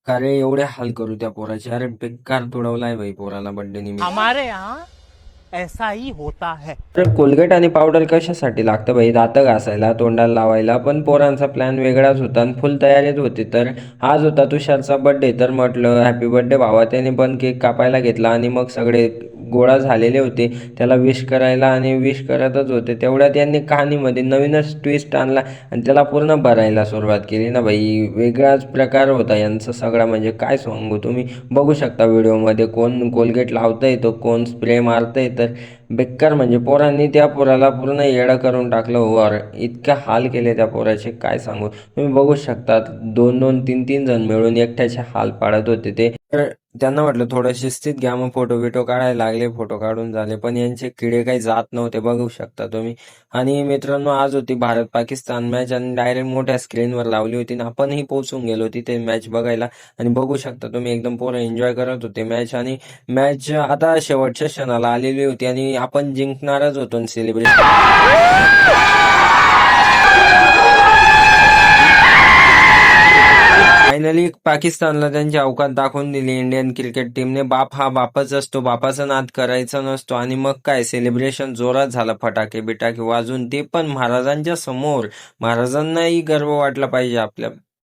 का रे एवढे हाल करू त्या पोराचे? अरे बेकार तुडवलाय भाई पोराला बर्थडे निमित्त. हमारे यहाँ ऐसा ही होता है। तर कोलगेट आणि पावडर कशासाठी लागतं भाई? दातं घासायला, तोंडाला लावायला. पण पोरांचा प्लॅन वेगळाच होता आणि फुल तयारीत होते. तर आज होता तुषारचा बर्थडे, तर म्हटलं हॅपी बर्थडे भावा. त्याने पण केक कापायला घेतला आणि मग सगळे गोळा झालेले होते त्याला विश करायला आणि विश करतच होते. तेवढ्यात यांनी कहाणीमध्ये नवीनच ट्विस्ट आणला आणि त्याला पूर्ण भरायला सुरुवात केली ना भाई. वेगळाच प्रकार होता यांचा सगळा, म्हणजे काय सांगू. तुम्ही बघू शकता व्हिडिओमध्ये कोण कोलगेट लावतंय तर कोण स्प्रे मारतंय. तर बेकार, म्हणजे पोरांनी त्या पोराला पूर्ण येडं करून टाकलं. वर इतके हाल केले त्या पोराचे, काय सांगू. तुम्ही बघू शकता 2-2, 3-3 जण मिळून एकट्याचे हाल पाडत होते ते. तर त्यांना म्हटलं थोडं शिस्तीत घ्या, मग फोटो बिटो काढायला लागले. फोटो काढून झाले पण यांचे किडे काही जात नव्हते, बघू शकता तुम्ही. आणि मित्रांनो, आज होती भारत पाकिस्तान मॅच आणि डायरेक्ट मोठ्या स्क्रीनवर लावली होती आणि आपणही पोहोचून गेलो तिथे मॅच बघायला. आणि बघू शकता तुम्ही एकदम पोरं एन्जॉय करत होते मॅच. आणि मॅच आता शेवटच्या क्षणाला आलेली होती आणि आपण जिंकणारच होतो सेलिब्रेशन. फायनली पाकिस्तानला त्यांची अवकात दाखवून दिली इंडियन क्रिकेट टीमने. बाप हा बापच असतो, बापाचा नाद करायचा नसतो. आणि मग काय सेलिब्रेशन जोरात झालं, फटाके बिटाके वाजून, ते पण महाराजांच्या समोर. महाराजांनाही गर्व वाटला पाहिजे आपल्या